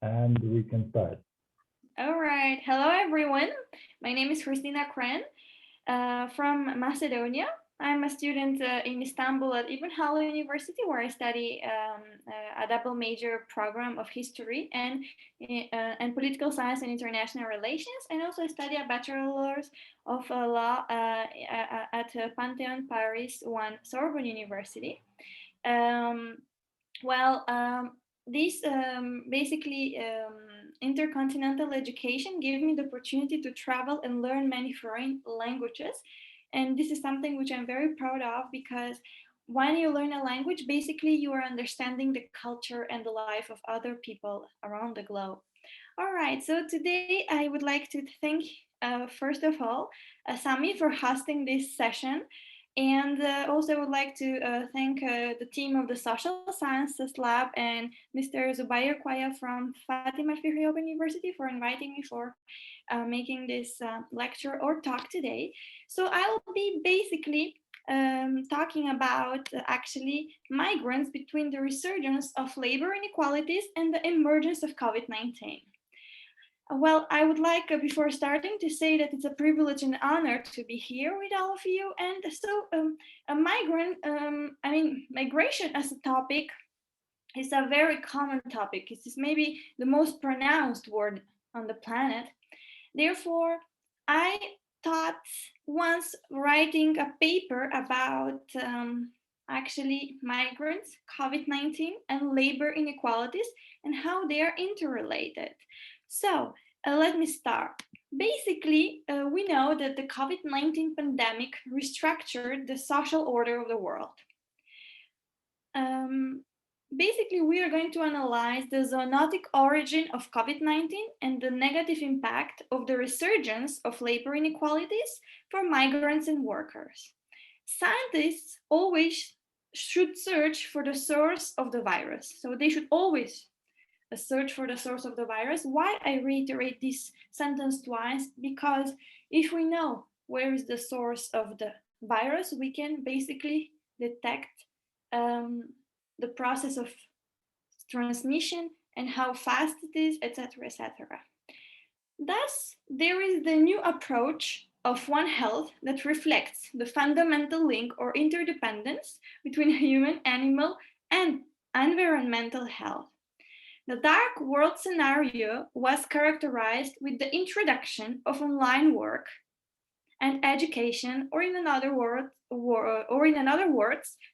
and we can start. All right. Hello, everyone. My name is Hristina Crenn from Macedonia. I'm a student in Istanbul at Ibn Haldun University, where I study a double major program of history and political science and international relations. And also, I study a bachelor's of law at Panthéon Paris 1 Sorbonne University. Um, well, this basically intercontinental education gave me the opportunity to travel and learn many foreign languages. And this is something which I'm very proud of because when you learn a language, basically you are understanding the culture and the life of other people around the globe. All right, so today I would like to thank, first of all, Sami for hosting this session. And also, I would like to thank the team of the Social Sciences Lab and Mr. Zubair Kwaya from Fatima Al-Fihri Open University for inviting me for making this lecture or talk today. So I'll be basically talking about actually migrants between the resurgence of labor inequalities and the emergence of COVID-19. Well, I would like, before starting, to say that it's a privilege and honor to be here with all of you. And so, migration as a topic is a very common topic. It is maybe the most pronounced word on the planet. Therefore, I thought once writing a paper about actually migrants, COVID-19, and labor inequalities and how they are interrelated. So let me start. Basically, we know that the COVID-19 pandemic restructured the social order of the world. Basically, we are going to analyze the zoonotic origin of COVID-19 and the negative impact of the resurgence of labor inequalities for migrants and workers. Scientists always should search for the source of the virus. So they should always search for the source of the virus. Why I reiterate this sentence twice? Because if we know where is the source of the virus, we can basically detect the process of transmission and how fast it is, etc., etc. Thus, there is the new approach of One Health that reflects the fundamental link or interdependence between human, animal, and environmental health. The dark world scenario was characterized with the introduction of online work and education, or in another words,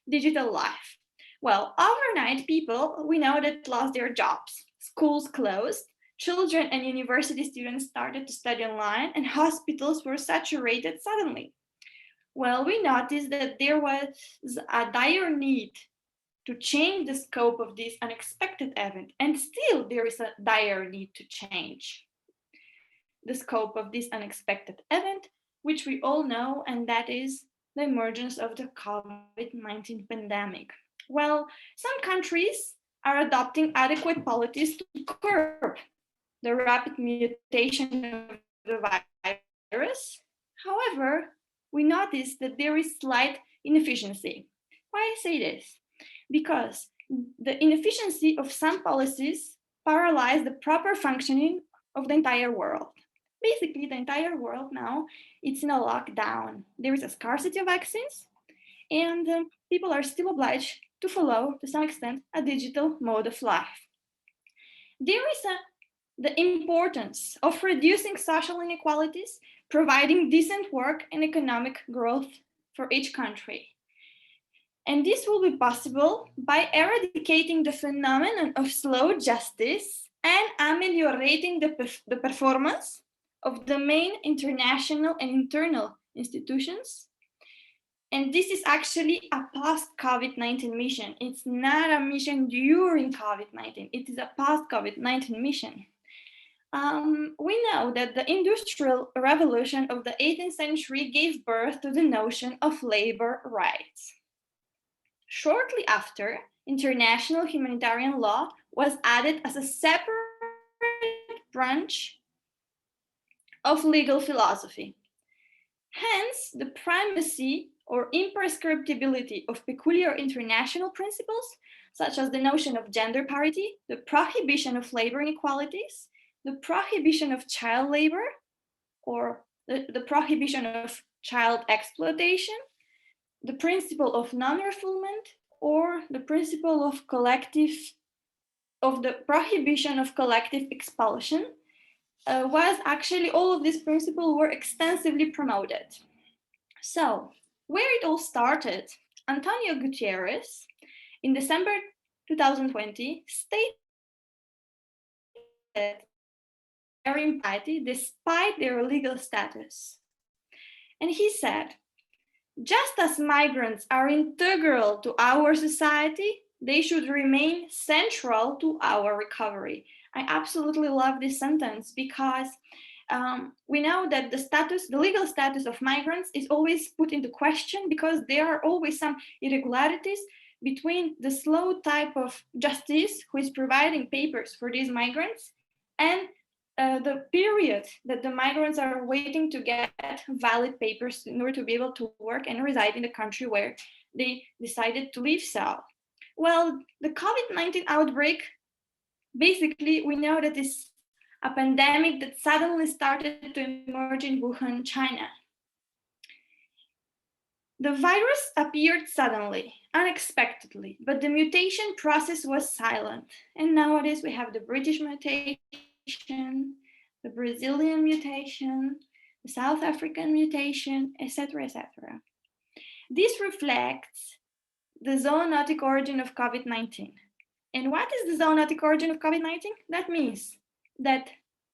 digital life. Well, overnight, people we know that lost their jobs, schools closed, children and university students started to study online, and hospitals were saturated suddenly. Well, we noticed that there was a dire need to change the scope of this unexpected event, and still there is a dire need to change the scope of this unexpected event, which we all know, and that is the emergence of the COVID-19 pandemic. Well, some countries are adopting adequate policies to curb the rapid mutation of the virus. However, we notice that there is slight inefficiency. Why I say this? Because the inefficiency of some policies paralyze the proper functioning of the entire world. Basically, the entire world now, it's in a lockdown. There is a scarcity of vaccines, and people are still obliged to follow, to some extent, a digital mode of life. There is the importance of reducing social inequalities, providing decent work and economic growth for each country. And this will be possible by eradicating the phenomenon of slow justice and ameliorating the performance of the main international and internal institutions. And this is actually a post-COVID-19 mission. It's not a mission during COVID-19. It is a post-COVID-19 mission. We know that the Industrial Revolution of the 18th century gave birth to the notion of labor rights. Shortly after, international humanitarian law was added as a separate branch of legal philosophy. Hence, the primacy or imprescriptibility of peculiar international principles, such as the notion of gender parity, the prohibition of labor inequalities, the prohibition of child labor, or the prohibition of child exploitation, the principle of non-refoulement, or the principle of the prohibition of collective expulsion, was actually all of these principles were extensively promoted. So, where it all started, Antonio Gutierrez, in December 2020, stated that their impunity despite their legal status. And he said, just as migrants are integral to our society, they should remain central to our recovery. I absolutely love this sentence because we know that the legal status of migrants is always put into question because there are always some irregularities between the slow type of justice who is providing papers for these migrants and the period that the migrants are waiting to get valid papers in order to be able to work and reside in the country where they decided to live. So, well, the COVID-19 outbreak, basically, we know that it's a pandemic that suddenly started to emerge in Wuhan, China. The virus appeared suddenly, unexpectedly, but the mutation process was silent. And nowadays we have the British mutation, the Brazilian mutation, the South African mutation, etc., etc. This reflects the zoonotic origin of COVID-19. And what is the zoonotic origin of COVID-19? That means that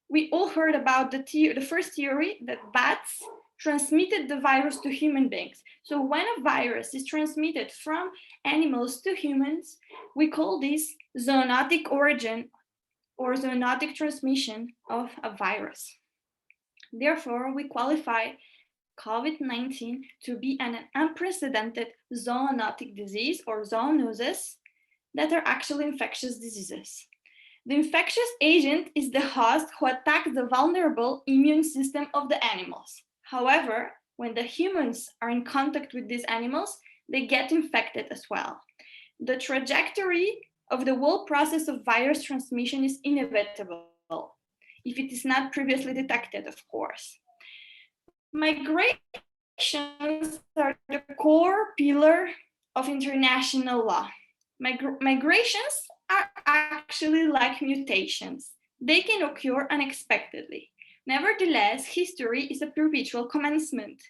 we all heard about the first theory that bats transmitted the virus to human beings. So when a virus is transmitted from animals to humans, we call this zoonotic origin or zoonotic transmission of a virus. Therefore, we qualify COVID-19 to be an unprecedented zoonotic disease or zoonoses that are actually infectious diseases. The infectious agent is the host who attacks the vulnerable immune system of the animals. However, when the humans are in contact with these animals, they get infected as well. The trajectory of the whole process of virus transmission is inevitable, if it is not previously detected, of course. Migrations are the core pillar of international law. Migrations are actually like mutations. They can occur unexpectedly. Nevertheless, history is a perpetual commencement.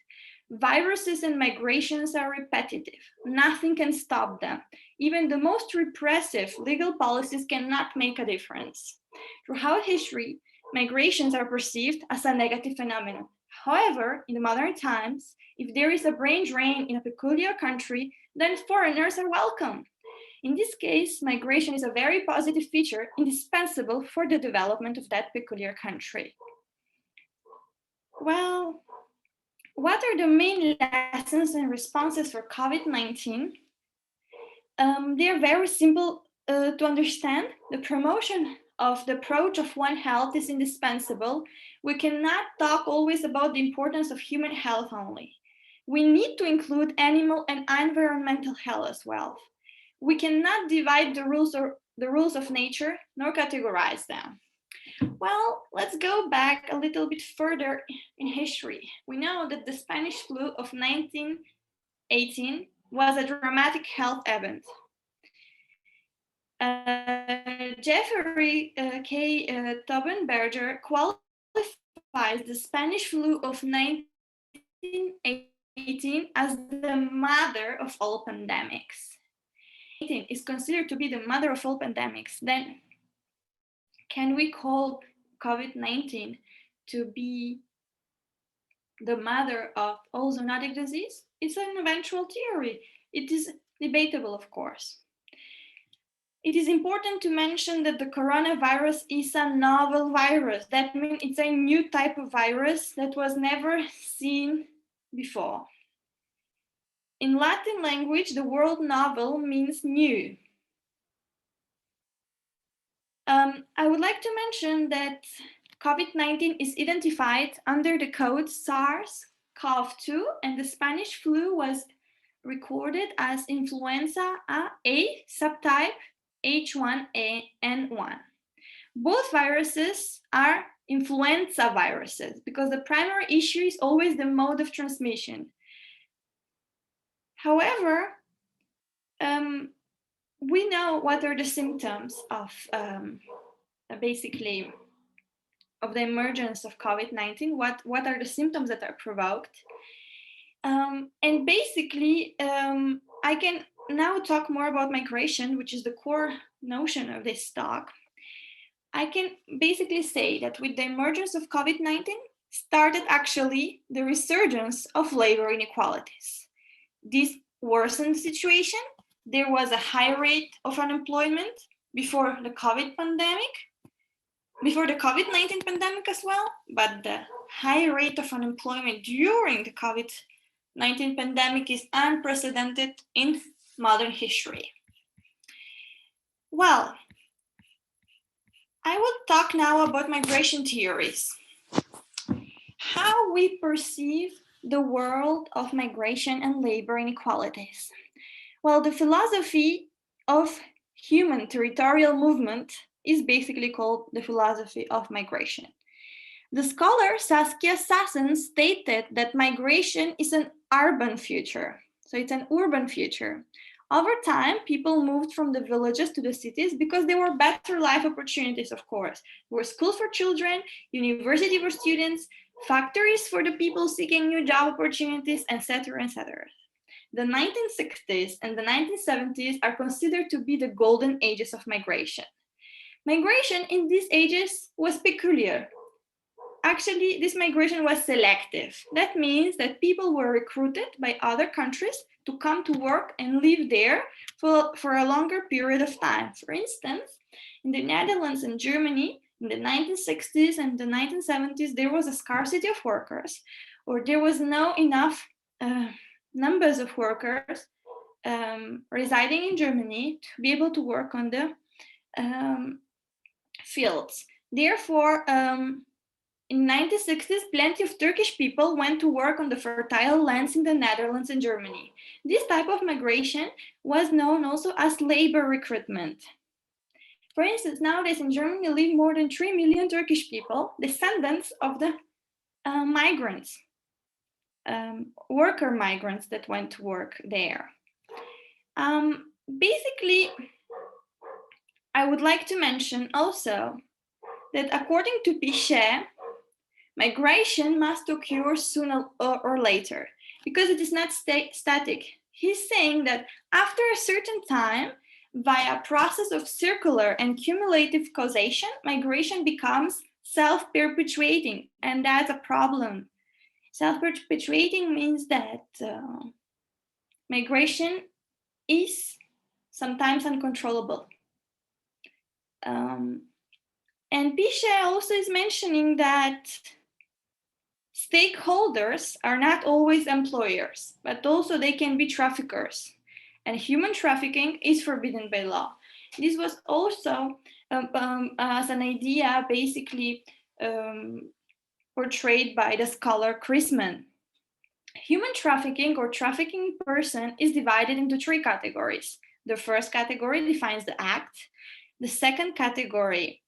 Viruses and migrations are repetitive. Nothing can stop them. Even the most repressive legal policies cannot make a difference. Throughout history, migrations are perceived as a negative phenomenon. However, in modern times, if there is a brain drain in a peculiar country, then foreigners are welcome. In this case, migration is a very positive feature indispensable for the development of that peculiar country. Well, what are the main lessons and responses for COVID-19? They are very simple to understand. The promotion of the approach of One Health is indispensable. We cannot talk always about the importance of human health only. We need to include animal and environmental health as well. We cannot divide the rules of nature nor categorize them. Well, let's go back a little bit further in history. We know that the Spanish flu of 1918 was a dramatic health event. Jeffrey K. Taubenberger qualifies the Spanish flu of 1918 as the mother of all pandemics. Is considered to be the mother of all pandemics, then can we call COVID-19 to be the mother of all zoonotic disease? It's an eventual theory. It is debatable, of course. It is important to mention that the coronavirus is a novel virus. That means it's a new type of virus that was never seen before. In Latin language, the word novel means new. I would like to mention that COVID-19 is identified under the code SARS-CoV-2, and the Spanish flu was recorded as influenza A subtype H1N1. Both viruses are influenza viruses because the primary issue is always the mode of transmission. However, we know what are the symptoms of basically of the emergence of COVID-19, what are the symptoms that are provoked. And basically, I can now talk more about migration, which is the core notion of this talk. I can basically say that with the emergence of COVID-19 started actually the resurgence of labor inequalities. This worsened situation. There was a high rate of unemployment before the COVID pandemic, before the COVID-19 pandemic as well, but the high rate of unemployment during the COVID-19 pandemic is unprecedented in modern history. Well, I will talk now about migration theories. How we perceive the world of migration and labor inequalities. Well, the philosophy of human territorial movement is basically called the philosophy of migration. The scholar Saskia Sassen stated that migration is an urban future. So it's an urban future. Over time, people moved from the villages to the cities because there were better life opportunities, of course. There were schools for children, university for students, factories for the people seeking new job opportunities, etc., etc. The 1960s and the 1970s are considered to be the golden ages of migration. Migration in these ages was peculiar. Actually, this migration was selective. That means that people were recruited by other countries to come to work and live there for a longer period of time. For instance, in the Netherlands and Germany, in the 1960s and the 1970s, there was a scarcity of workers, or there was no enough numbers of workers residing in Germany to be able to work on the fields. Therefore, in the 1960s, plenty of Turkish people went to work on the fertile lands in the Netherlands and Germany. This type of migration was known also as labor recruitment. For instance, nowadays in Germany live more than 3 million Turkish people, descendants of the migrants, worker migrants that went to work there. Basically, I would like to mention also that according to Pichet, migration must occur sooner or later because it is not static. He's saying that after a certain time, via a process of circular and cumulative causation, migration becomes self-perpetuating, and that's a problem. Self-perpetuating means that migration is sometimes uncontrollable. And Pichet also is mentioning that stakeholders are not always employers, but also they can be traffickers. And human trafficking is forbidden by law. This was also as an idea basically portrayed by the scholar Chrisman. Human trafficking or trafficking person is divided into 3 categories. The first category defines the act. The second category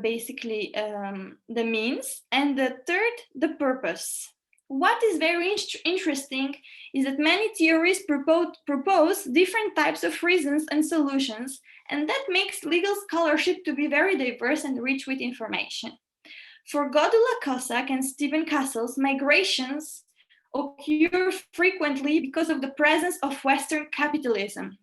basically the means, and the third, the purpose. What is very interesting is that many theories propose different types of reasons and solutions, and that makes legal scholarship to be very diverse and rich with information. For Gudula Cossack and Stephen Castles, migrations occur frequently because of the presence of Western capitalism.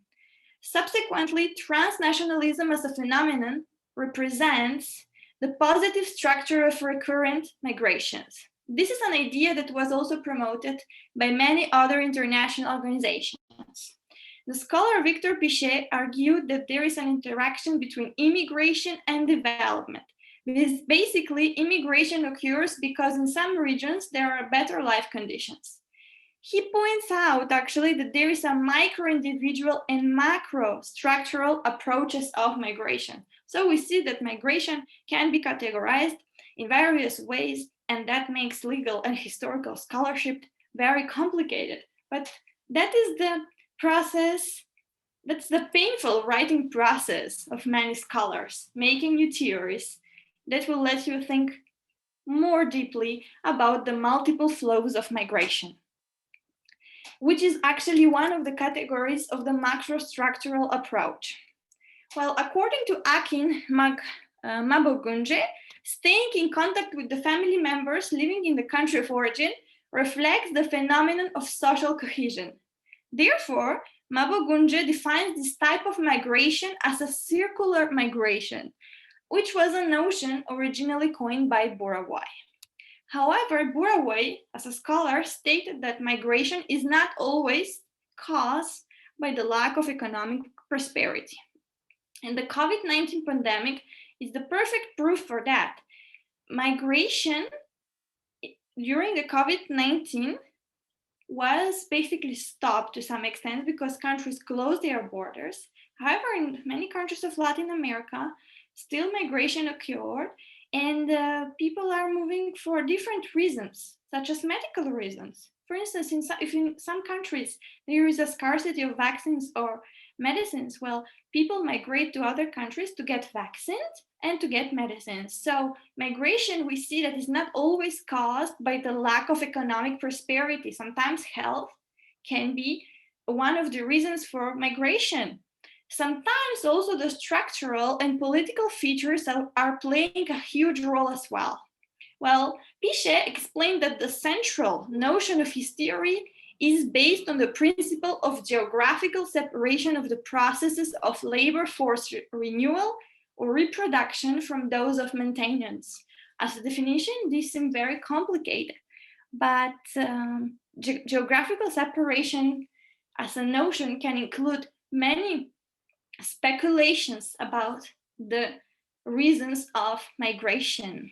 Subsequently, transnationalism as a phenomenon represents the positive structure of recurrent migrations. This is an idea that was also promoted by many other international organizations. The scholar Victor Pichet argued that there is an interaction between immigration and development. Basically, immigration occurs because in some regions there are better life conditions. He points out actually that there is a micro-individual and macro-structural approaches of migration. So we see that migration can be categorized in various ways, and that makes legal and historical scholarship very complicated. But that is the process That's the painful writing process of many scholars, making new theories that will let you think more deeply about the multiple flows of migration, which is actually one of the categories of the macrostructural approach. Well, according to Akin Mabogunje, staying in contact with the family members living in the country of origin reflects the phenomenon of social cohesion. Therefore, Mabogunje defines this type of migration as a circular migration, which was a notion originally coined by Burawoy. However, Burawoy, as a scholar, stated that migration is not always caused by the lack of economic prosperity. And the COVID-19 pandemic is the perfect proof for that. Migration during the COVID-19 was basically stopped to some extent because countries closed their borders. However, in many countries of Latin America, still migration occurred, and people are moving for different reasons, such as medical reasons. For instance, if in some countries there is a scarcity of vaccines or medicines, well, people migrate to other countries to get vaccines and to get medicines. So migration, we see that is not always caused by the lack of economic prosperity. Sometimes health can be one of the reasons for migration. Sometimes also the structural and political features are playing a huge role as well. Well, Pichet explained that the central notion of his theory is based on the principle of geographical separation of the processes of labor force renewal or reproduction from those of maintenance. As a definition, this seems very complicated, but geographical separation as a notion can include many speculations about the reasons of migration.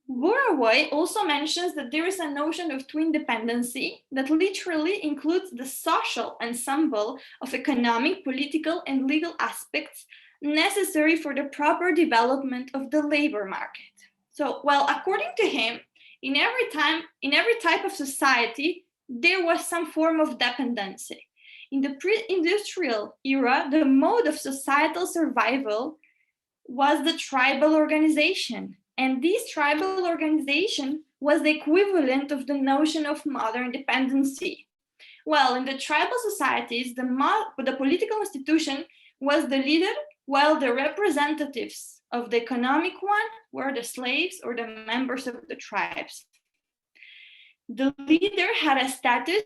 Burawoy also mentions that there is a notion of twin dependency that literally includes the social ensemble of economic, political, and legal aspects necessary for the proper development of the labor market. So, well, according to him, in every type of society, there was some form of dependency. In the pre-industrial era, the mode of societal survival was the tribal organization. And this tribal organization was the equivalent of the notion of modern dependency. Well, in the tribal societies, the political institution was the leader, while the representatives of the economic one were the slaves or the members of the tribes. The leader had a status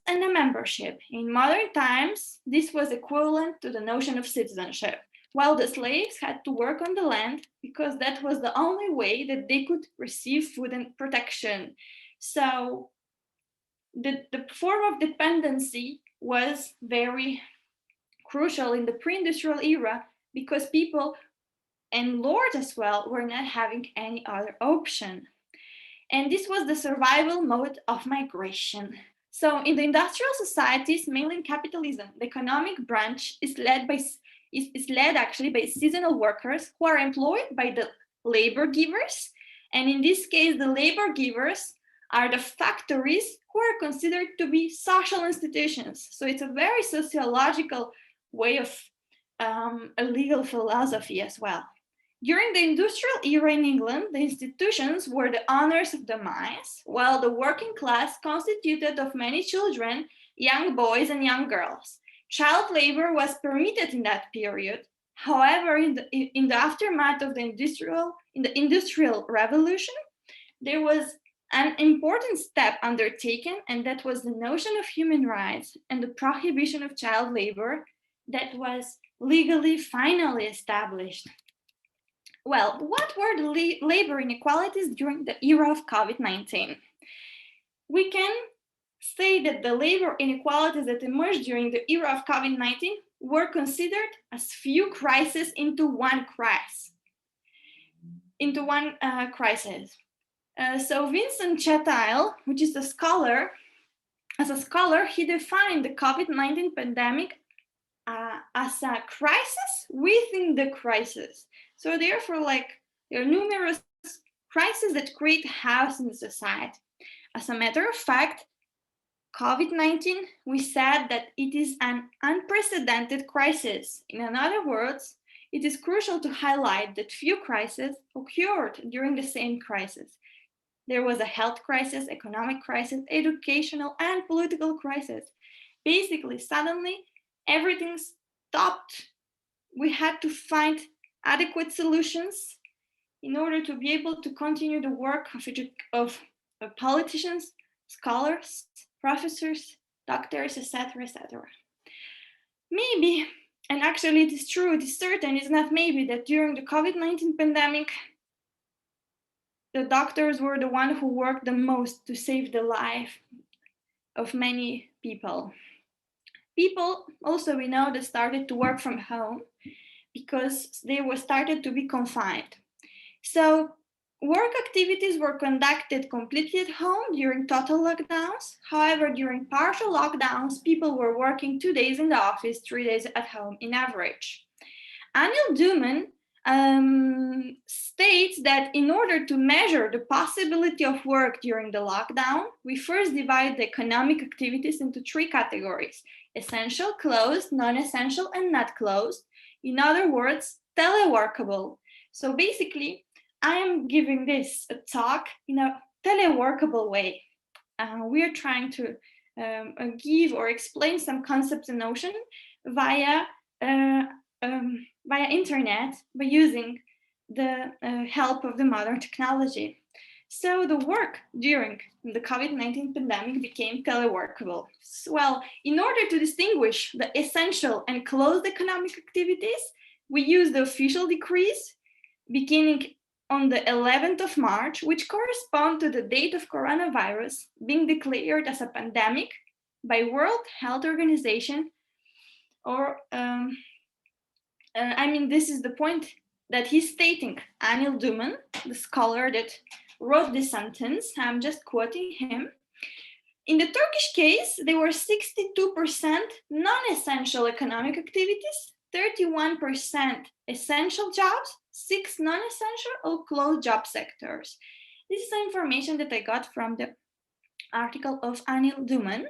and a membership. In modern times, this was equivalent to the notion of citizenship, while the slaves had to work on the land because that was the only way that they could receive food and protection. So the form of dependency was very crucial in the pre-industrial era because people and lords as well were not having any other option. And this was the survival mode of migration. So in the industrial societies, mainly in capitalism, the economic branch is led actually by seasonal workers who are employed by the labor givers. And in this case, the labor givers are the factories who are considered to be social institutions. So it's a very sociological way of a legal philosophy as well. During the industrial era in England, the institutions were the owners of the mines, while the working class constituted of many children, young boys and young girls. Child labor was permitted in that period. However, in the aftermath of the industrial revolution, there was an important step undertaken, and that was the notion of human rights and the prohibition of child labor that was legally finally established. Well, what were the labor inequalities during the era of COVID-19? We can say that the labor inequalities that emerged during the era of COVID-19 were considered as few crises into one crisis. So Vincent Chetile, which is a scholar, he defined the COVID-19 pandemic as a crisis within the crisis. So therefore, there are numerous crises that create chaos in the society. As a matter of fact, COVID-19, we said that it is an unprecedented crisis. In other words, it is crucial to highlight that few crises occurred during the same crisis. There was a health crisis, economic crisis, educational and political crisis. Basically, suddenly, everything stopped. We had to find adequate solutions in order to be able to continue the work of politicians, scholars, professors, doctors, etc., etc. Maybe, and actually it is true, it is certain, it's not maybe, that during the COVID-19 pandemic, the doctors were the ones who worked the most to save the life of many people. People also, we know, that started to work from home because they were started to be confined. So work activities were conducted completely at home during total lockdowns. However, during partial lockdowns, people were working 2 days in the office, 3 days at home in average. Anil Duman states that in order to measure the possibility of work during the lockdown, we first divide the economic activities into 3 categories: essential, closed, non-essential, and not closed. In other words, teleworkable. So basically, I am giving this a talk in a teleworkable way. We are trying to give or explain some concepts and notions via internet by using the help of the modern technology. So the work during the COVID-19 pandemic became teleworkable. Well, in order to distinguish the essential and closed economic activities, we use the official decrees beginning on the 11th of March, which correspond to the date of coronavirus being declared as a pandemic by World Health Organization, or this is the point that he's stating. Anil Duman, the scholar that wrote this sentence, I'm just quoting him. In the Turkish case, there were 62% non-essential economic activities, 31% essential jobs, 6 non-essential or closed job sectors. This is the information that I got from the article of Anil Duman.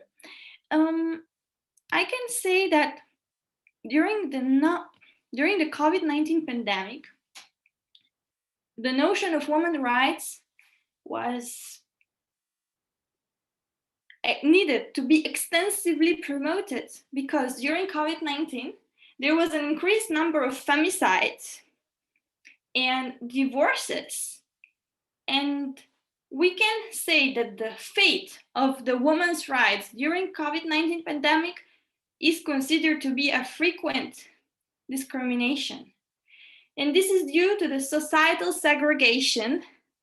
I can say that during the COVID-19 pandemic, the notion of women's rights was needed to be extensively promoted, because during COVID-19, there was an increased number of femicides and divorces. And we can say that the fate of the women's rights during COVID-19 pandemic is considered to be a frequent discrimination. And this is due to the societal segregation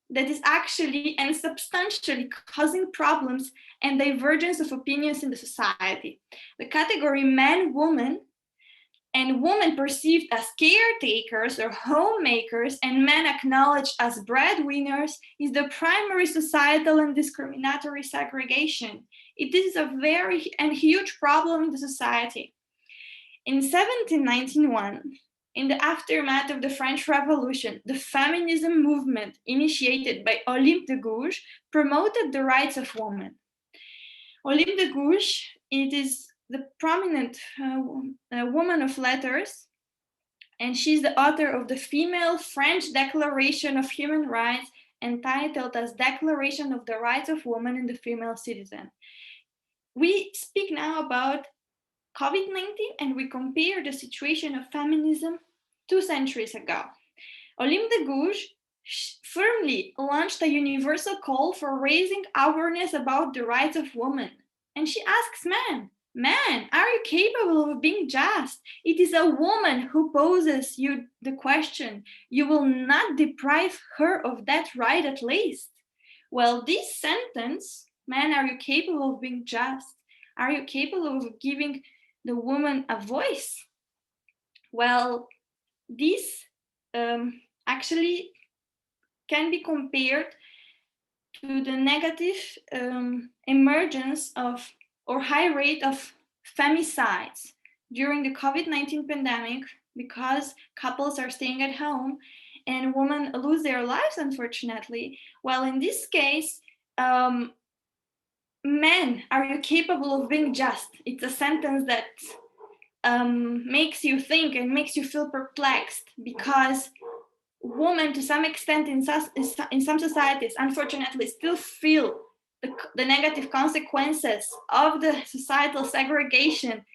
that is actually and substantially causing problems and divergence of opinions in the society. The category man, woman, and women perceived as caretakers or homemakers and men acknowledged as breadwinners is the primary societal and discriminatory segregation. It is a very and huge problem in the society. In 1791, in the aftermath of the French Revolution, the feminism movement initiated by Olympe de Gouges promoted the rights of women. Olympe de Gouges, it is the prominent woman of letters, and she's the author of the female French Declaration of Human Rights, entitled as Declaration of the Rights of Women and the Female Citizen. We speak now about COVID-19 and we compare the situation of feminism 2 centuries ago. Olympe de Gouges firmly launched a universal call for raising awareness about the rights of women. And she asks men, are you capable of being just? It is a woman who poses you the question. You will not deprive her of that right at least. Well, this sentence, man, are you capable of being just? Are you capable of giving the woman a voice? Well, this actually can be compared to the negative emergence of or high rate of femicides during the COVID-19 pandemic, because couples are staying at home and women lose their lives, unfortunately. Well, in this case, men, are you capable of being just? It's a sentence that makes you think and makes you feel perplexed, because women, to some extent, in some societies, unfortunately, still feel the negative consequences of the societal segregation.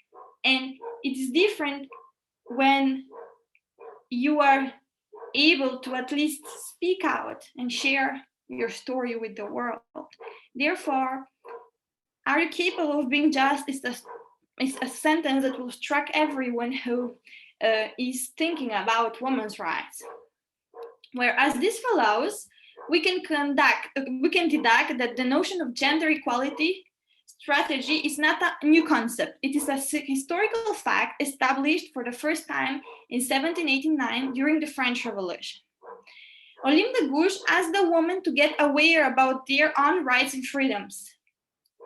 And it is different when you are able to at least speak out and share your story with the world. Therefore, are you capable of being just is a sentence that will strike everyone who is thinking about women's rights. Whereas this follows, we can deduct that the notion of gender equality strategy is not a new concept. It is a historical fact established for the first time in 1789 during the French Revolution. Olympe de Gouges asked the women to get aware about their own rights and freedoms.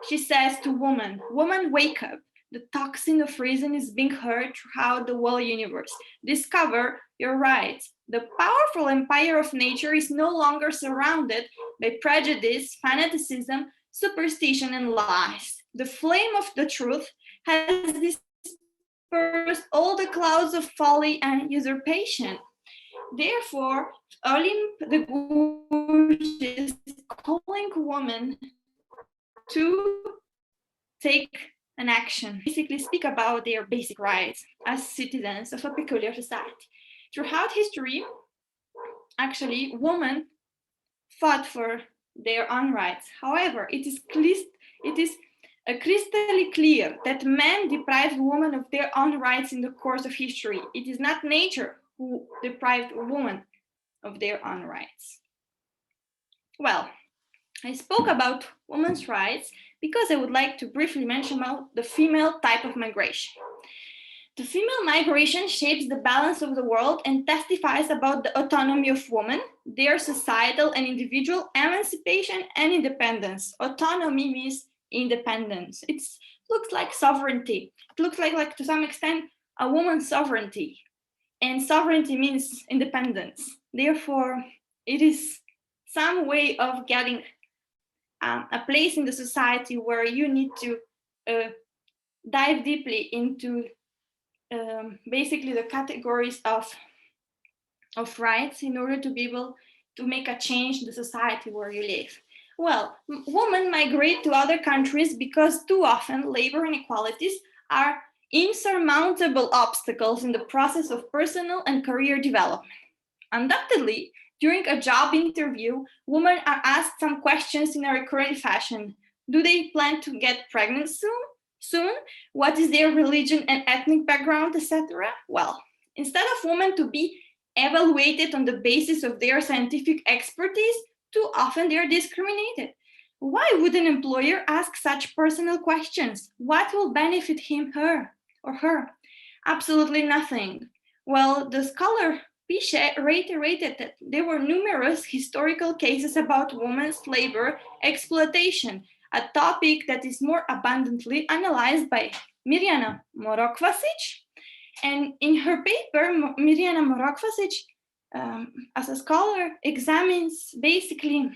She says to women, "Woman, wake up. The tocsin of reason is being heard throughout the whole universe. Discover your rights. The powerful empire of nature is no longer surrounded by prejudice, fanaticism, superstition, and lies. The flame of the truth has dispersed all the clouds of folly and usurpation." Therefore, Olympe de Gouges is calling women to take an action, basically speak about their basic rights as citizens of a peculiar society. Throughout history, actually, women fought for their own rights. However, it is crystal clear that men deprived women of their own rights in the course of history. It is not nature who deprived women of their own rights. Well, I spoke about women's rights because I would like to briefly mention about the female type of migration. The female migration shapes the balance of the world and testifies about the autonomy of women, their societal and individual emancipation and independence. Autonomy means independence. It looks like sovereignty. It looks like to some extent a woman's sovereignty. And sovereignty means independence. Therefore, it is some way of getting a place in the society where you need to dive deeply into basically the categories of rights in order to be able to make a change in the society where you live. Well, women migrate to other countries because too often labor inequalities are insurmountable obstacles in the process of personal and career development. Undoubtedly, during a job interview, women are asked some questions in a recurrent fashion. Do they plan to get pregnant soon? What is their religion and ethnic background, etc.? Well, instead of women to be evaluated on the basis of their scientific expertise, too often they are discriminated. Why would an employer ask such personal questions? What will benefit him, her, or her? Absolutely nothing. Well, the scholar Pichet reiterated that there were numerous historical cases about women's labor exploitation, a topic that is more abundantly analyzed by Mirjana Morokvasic. And in her paper, Mirjana Morokvasic, as a scholar, examines basically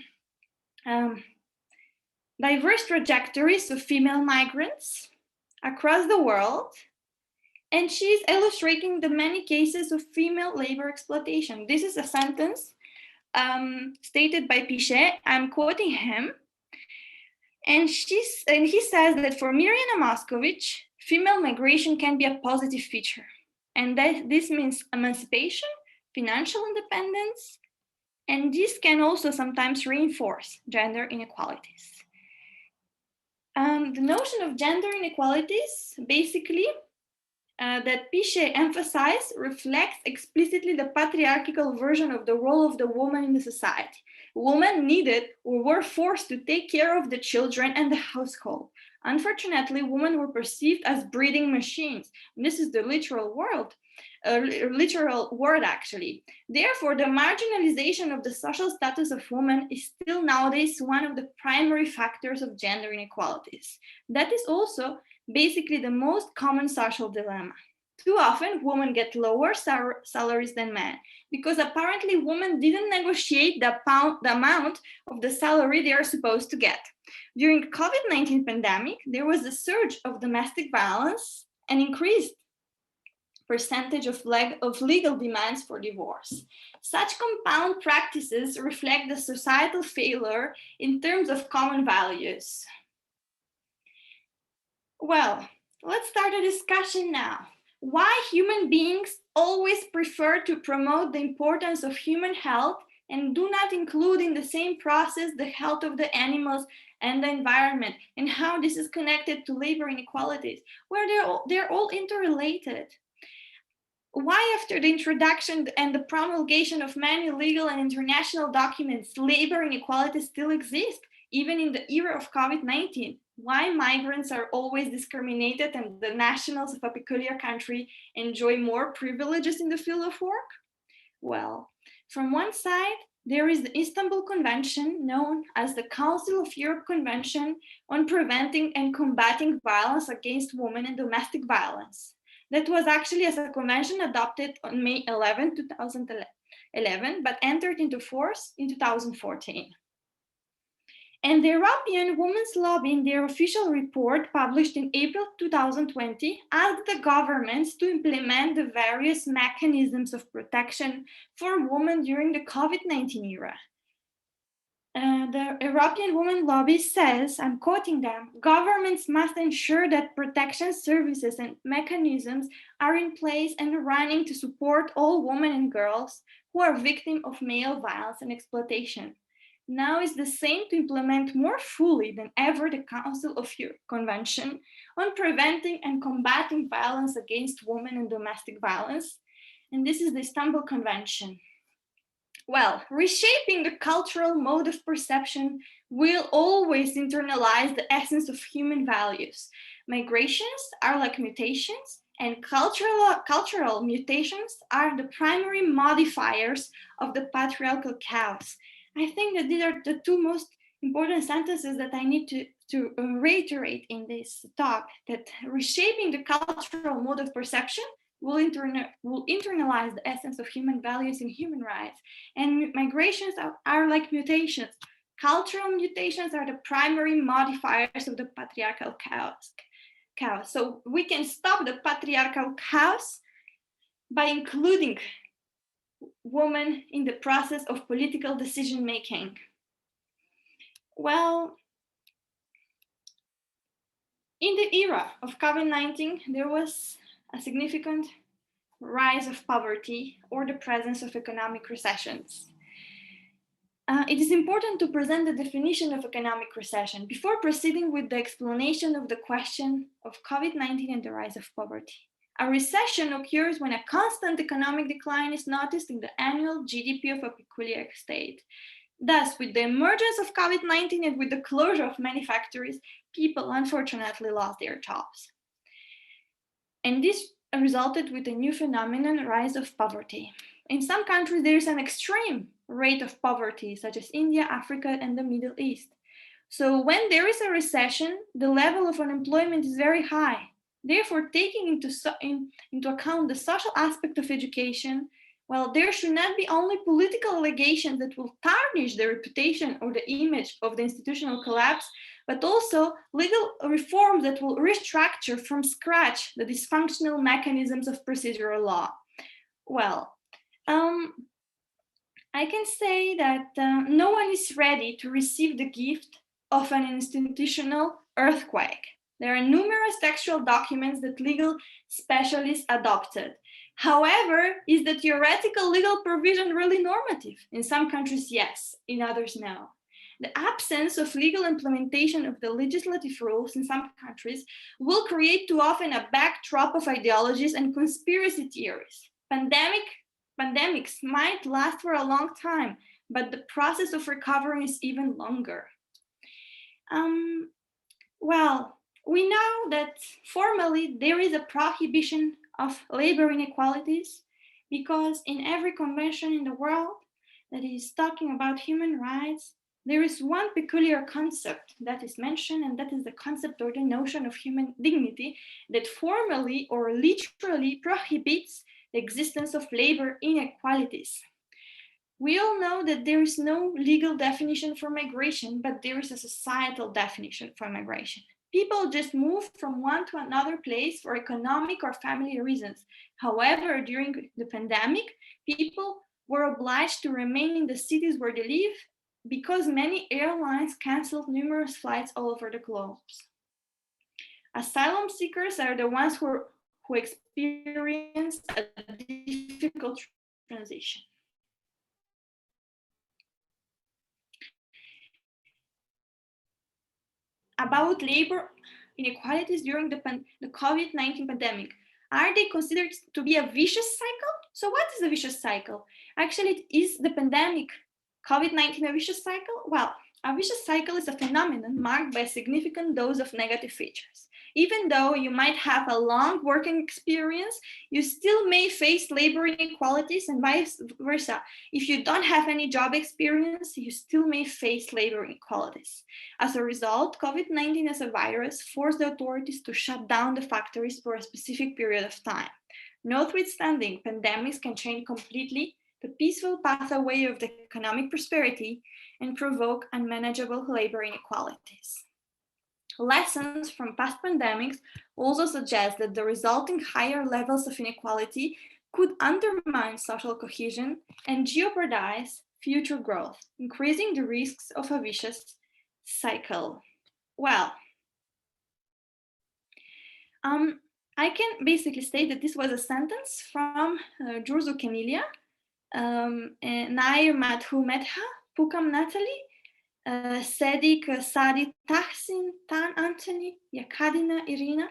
diverse trajectories of female migrants across the world. And she's illustrating the many cases of female labor exploitation. This is a sentence stated by Pichet. I'm quoting him. And he says that for Mirjana Moscovic, female migration can be a positive feature. And that this means emancipation, financial independence, and this can also sometimes reinforce gender inequalities. The notion of gender inequalities, basically, that Pichet emphasized reflects explicitly the patriarchal version of the role of the woman in the society. Women needed or were forced to take care of the children and the household. Unfortunately, women were perceived as breeding machines. This is the literal word actually. Therefore, the marginalization of the social status of women is still nowadays one of the primary factors of gender inequalities. That is also basically the most common social dilemma. Too often, women get lower salaries than men because apparently women didn't negotiate the amount of the salary they are supposed to get. During the COVID-19 pandemic, there was a surge of domestic violence and increased percentage of legal demands for divorce. Such compound practices reflect the societal failure in terms of common values. Well, let's start a discussion now. Why human beings always prefer to promote the importance of human health and do not include in the same process the health of the animals and the environment, and how this is connected to labor inequalities, where they're all interrelated. Why, after the introduction and the promulgation of many legal and international documents, labor inequalities still exist, even in the era of COVID-19? Why migrants are always discriminated and the nationals of a peculiar country enjoy more privileges in the field of work? Well, from one side, there is the Istanbul Convention, known as the Council of Europe Convention on Preventing and Combating Violence Against Women and Domestic Violence. That was actually as a convention adopted on May 11, 2011, but entered into force in 2014. And the European Women's Lobby, in their official report published in April 2020, asked the governments to implement the various mechanisms of protection for women during the COVID-19 era. The European Women's Lobby says, I'm quoting them, governments must ensure that protection services and mechanisms are in place and running to support all women and girls who are victims of male violence and exploitation. Now is the same to implement more fully than ever the Council of Europe Convention on Preventing and Combating Violence Against Women and Domestic Violence. And this is the Istanbul Convention. Well, reshaping the cultural mode of perception will always internalize the essence of human values. Migrations are like mutations, and cultural mutations are the primary modifiers of the patriarchal chaos. I think that these are the two most important sentences that I need to reiterate in this talk, that reshaping the cultural mode of perception will internalize the essence of human values and human rights. And migrations are like mutations. Cultural mutations are the primary modifiers of the patriarchal chaos. So we can stop the patriarchal chaos by including women in the process of political decision making. Well, in the era of COVID-19, there was a significant rise of poverty or the presence of economic recessions. It is important to present the definition of economic recession before proceeding with the explanation of the question of COVID-19 and the rise of poverty. A recession occurs when a constant economic decline is noticed in the annual GDP of a peculiar state. Thus, with the emergence of COVID-19 and with the closure of many factories, people unfortunately lost their jobs. And this resulted with a new phenomenon, rise of poverty. In some countries, there is an extreme rate of poverty, such as India, Africa, and the Middle East. So when there is a recession, the level of unemployment is very high. Therefore, taking into account the social aspect of education, well, there should not be only political allegations that will tarnish the reputation or the image of the institutional collapse, but also legal reforms that will restructure from scratch the dysfunctional mechanisms of procedural law. Well, I can say that no one is ready to receive the gift of an institutional earthquake. There are numerous textual documents that legal specialists adopted. However, is the theoretical legal provision really normative? In some countries, yes. In others, no. The absence of legal implementation of the legislative rules in some countries will create too often a backdrop of ideologies and conspiracy theories. Pandemics might last for a long time, but the process of recovery is even longer. Well, we know that formally there is a prohibition of labor inequalities because in every convention in the world that is talking about human rights, there is one peculiar concept that is mentioned, and that is the concept or the notion of human dignity that formally or literally prohibits the existence of labor inequalities. We all know that there is no legal definition for migration, but there is a societal definition for migration. People just move from one to another place for economic or family reasons. However, during the pandemic, people were obliged to remain in the cities where they live because many airlines canceled numerous flights all over the globe. Asylum seekers are the ones who experience a difficult transition. About labor inequalities during the COVID-19 pandemic. Are they considered to be a vicious cycle? So what is a vicious cycle? Actually, is the pandemic COVID-19 a vicious cycle? Well, a vicious cycle is a phenomenon marked by a significant dose of negative features. Even though you might have a long working experience, you still may face labor inequalities and vice versa. If you don't have any job experience, you still may face labor inequalities. As a result, COVID-19 as a virus forced the authorities to shut down the factories for a specific period of time. Notwithstanding, pandemics can change completely the peaceful pathway of the economic prosperity and provoke unmanageable labor inequalities. Lessons from past pandemics also suggest that the resulting higher levels of inequality could undermine social cohesion and jeopardize future growth, increasing the risks of a vicious cycle. Well, I can basically state that this was a sentence from Jurzu Kemilia, Nair Madhu Medha, Pukam Natalie, Sedik Sadi Tahsin Tan Anthony, Yakadina Irina,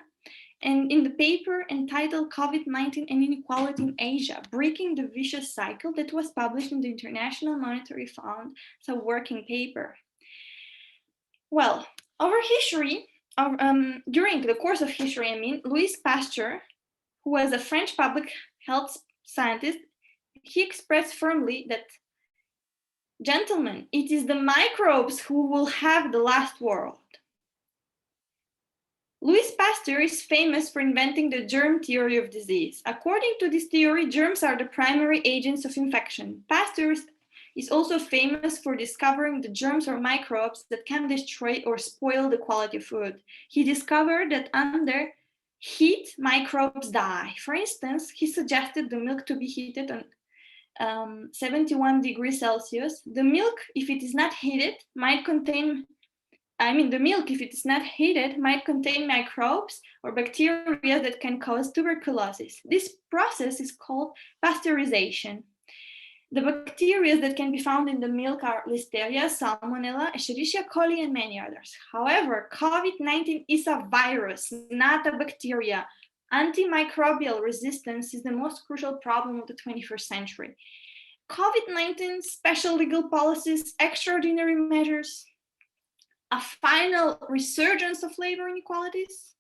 and in the paper entitled COVID-19 and Inequality in Asia, Breaking the Vicious Cycle, that was published in the International Monetary Fund. It's a working paper. Well, over history, during the course of history, Louis Pasteur, who was a French public health scientist, he expressed firmly that, gentlemen, it is the microbes who will have the last word. Louis Pasteur is famous for inventing the germ theory of disease. According to this theory, germs are the primary agents of infection. Pasteur is also famous for discovering the germs or microbes that can destroy or spoil the quality of food. He discovered that under heat, microbes die. For instance, he suggested the milk to be heated on 71 degrees Celsius. The milk, if it is not heated, might contain microbes or bacteria that can cause tuberculosis. This process is called pasteurization. The bacteria that can be found in the milk are Listeria, Salmonella, Escherichia coli, and many others. However, COVID-19 is a virus, not a bacteria. Antimicrobial resistance is the most crucial problem of the 21st century. COVID-19, special legal policies, extraordinary measures, a final resurgence of labor inequalities?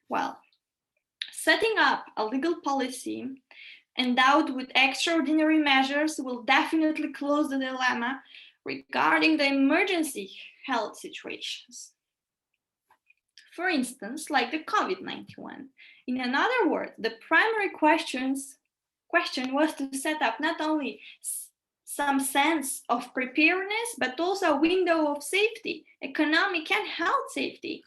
Well, setting up a legal policy endowed with extraordinary measures will definitely close the dilemma regarding the emergency health situations. For instance, like the COVID-19 one. In other words, the primary question was to set up not only some sense of preparedness, but also a window of safety, economic and health safety,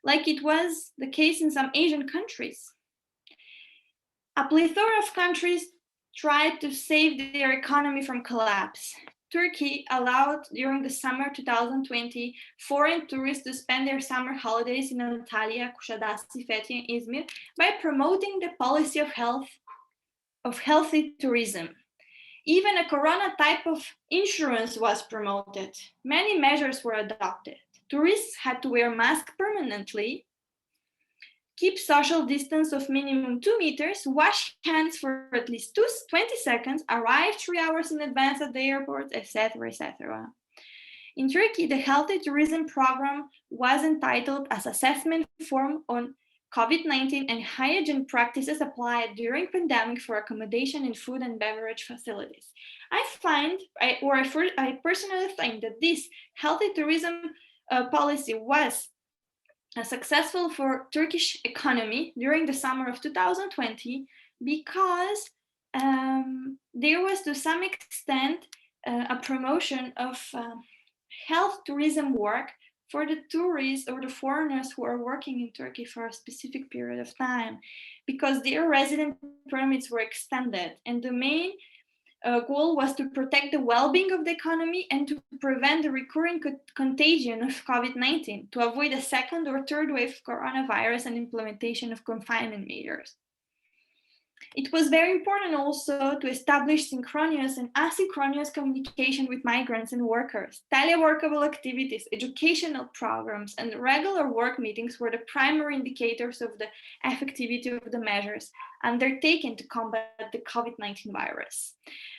like it was the case in some Asian countries. A plethora of countries tried to save their economy from collapse. Turkey allowed during the summer 2020 foreign tourists to spend their summer holidays in Antalya, Kuşadası, Fethiye, and Izmir by promoting the policy of healthy tourism. Even a corona type of insurance was promoted. Many measures were adopted. Tourists had to wear masks permanently, keep social distance of minimum 2 meters, wash hands for at least 20 seconds, arrive 3 hours in advance at the airport, etc., etc. In Turkey, the healthy tourism program was entitled as Assessment Form on COVID-19 and hygiene practices applied during pandemic for accommodation in food and beverage facilities. I personally think that this healthy tourism policy was successful for Turkish economy during the summer of 2020 because there was to some extent a promotion of health tourism work for the tourists or the foreigners who are working in Turkey for a specific period of time, because their resident permits were extended. And the main goal was to protect the well-being of the economy and to prevent the recurring contagion of COVID-19, to avoid a second or third wave of coronavirus and implementation of confinement measures. It was very important also to establish synchronous and asynchronous communication with migrants and workers. Teleworkable activities, educational programs, and regular work meetings were the primary indicators of the effectivity of the measures undertaken to combat the COVID-19 virus.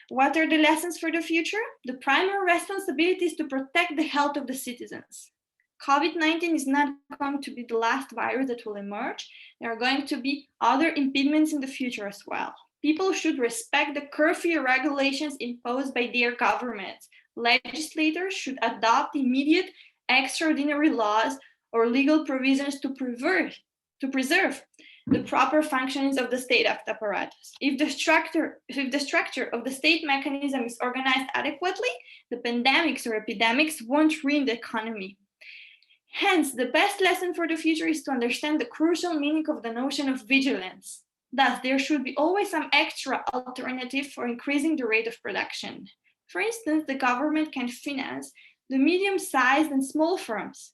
What are the lessons for the future? The primary responsibility is to protect the health of the citizens. COVID-19 is not going to be the last virus that will emerge. There are going to be other impediments in the future as well. People should respect the curfew regulations imposed by their governments. Legislators should adopt immediate extraordinary laws or legal provisions to preserve the proper functionings of the state apparatus. If the structure of the state mechanism is organized adequately, the pandemics or epidemics won't ruin the economy. Hence, the best lesson for the future is to understand the crucial meaning of the notion of vigilance. Thus, there should be always some extra alternative for increasing the rate of production. For instance, the government can finance the medium-sized and small firms.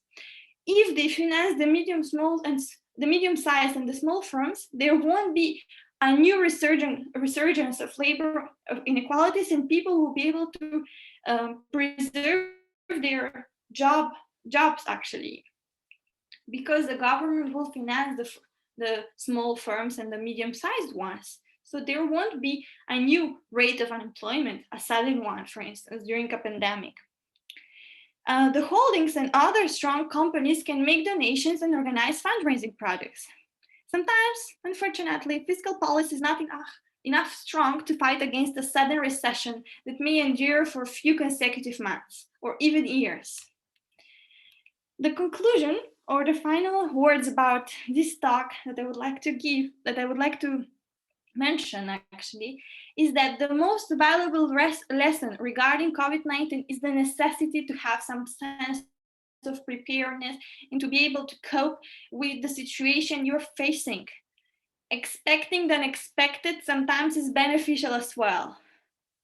If they finance the medium-sized and the small firms, there won't be a new resurgence of labor inequalities, and people will be able to preserve their jobs actually, because the government will finance the small firms and the medium-sized ones. So there won't be a new rate of unemployment, a sudden one, for instance, during a pandemic. The holdings and other strong companies can make donations and organize fundraising projects. Sometimes, unfortunately, fiscal policy is not enough strong to fight against a sudden recession that may endure for a few consecutive months or even years. The conclusion or the final words about this talk that I would like to mention actually, is that the most valuable lesson regarding COVID-19 is the necessity to have some sense of preparedness and to be able to cope with the situation you're facing. Expecting the unexpected sometimes is beneficial as well.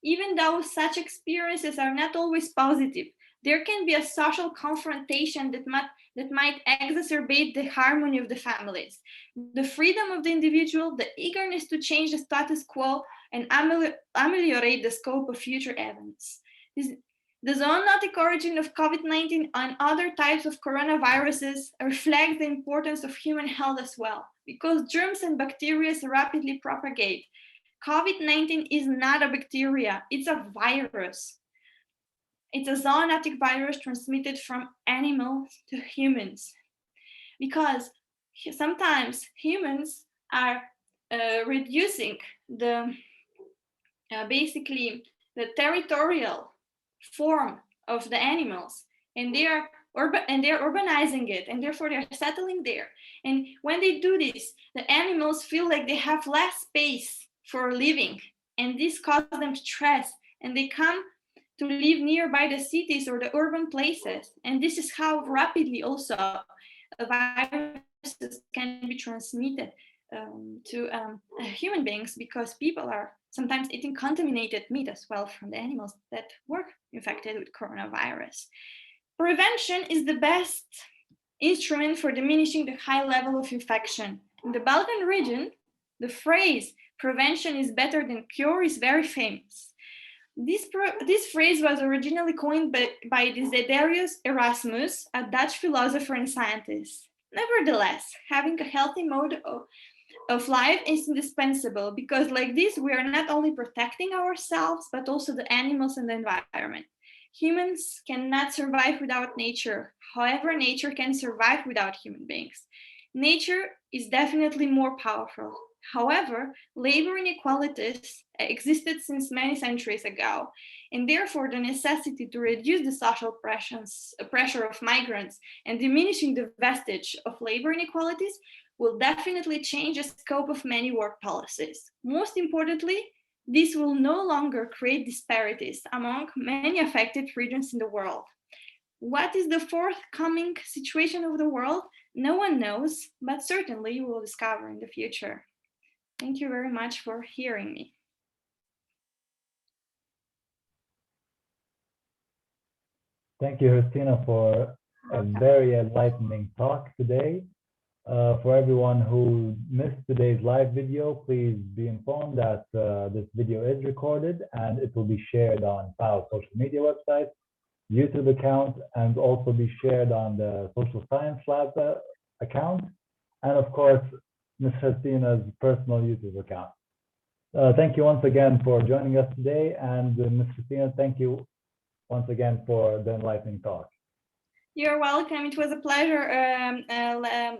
Even though such experiences are not always positive, there can be a social confrontation that might exacerbate the harmony of the families. The freedom of the individual, the eagerness to change the status quo and ameliorate the scope of future events. The zoonotic origin of COVID-19 and other types of coronaviruses reflect the importance of human health as well, because germs and bacteria rapidly propagate. COVID-19 is not a bacteria, it's a virus. It's a zoonotic virus transmitted from animals to humans, because sometimes humans are reducing basically the territorial form of the animals, and they're urbanizing it, and therefore they're settling there. And when they do this, the animals feel like they have less space for living, and this causes them stress, and they come to live nearby the cities or the urban places. And this is how rapidly also viruses can be transmitted to human beings, because people are sometimes eating contaminated meat as well from the animals that were infected with coronavirus. Prevention is the best instrument for diminishing the high level of infection. In the Balkan region, the phrase "prevention is better than cure" is very famous. This phrase was originally coined by Desiderius Erasmus, a Dutch philosopher and scientist. Nevertheless, having a healthy mode of life is indispensable, because like this, we are not only protecting ourselves, but also the animals and the environment. Humans cannot survive without nature. However, nature can survive without human beings. Nature is definitely more powerful. However, labor inequalities existed since many centuries ago, and therefore the necessity to reduce the social pressure of migrants and diminishing the vestige of labor inequalities will definitely change the scope of many work policies. Most importantly, this will no longer create disparities among many affected regions in the world. What is the forthcoming situation of the world? No one knows, but certainly we will discover in the future. Thank you very much for hearing me. Thank you, Hristina, for a very enlightening talk today. For everyone who missed today's live video, please be informed that this video is recorded and it will be shared on PAO's social media website, YouTube account, and also be shared on the Social Science Lab account, and of course, Ms. Hristina's personal YouTube account. Thank you once again for joining us today, and Ms. Hristina, thank you once again for the enlightening talk. You're welcome. It was a pleasure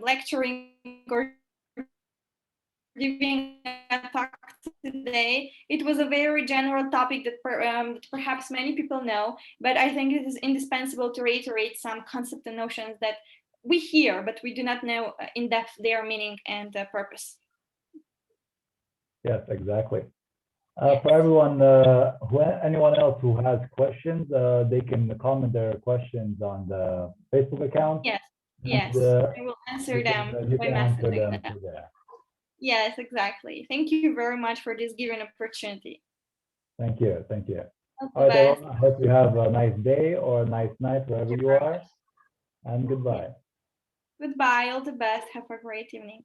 lecturing or giving a talk today. It was a very general topic that perhaps many people know, but I think it is indispensable to reiterate some concepts and notions that we hear, but we do not know in depth their meaning and purpose. Yes, exactly. For everyone, anyone else who has questions, they can comment their questions on the Facebook account. Yes, and, yes, I will answer them by messaging them. Yes, exactly. Thank you very much for this given opportunity. Thank you, thank you. All right, everyone, I hope you have a nice day or a nice night wherever you are, and goodbye. Goodbye, all the best. Have a great evening.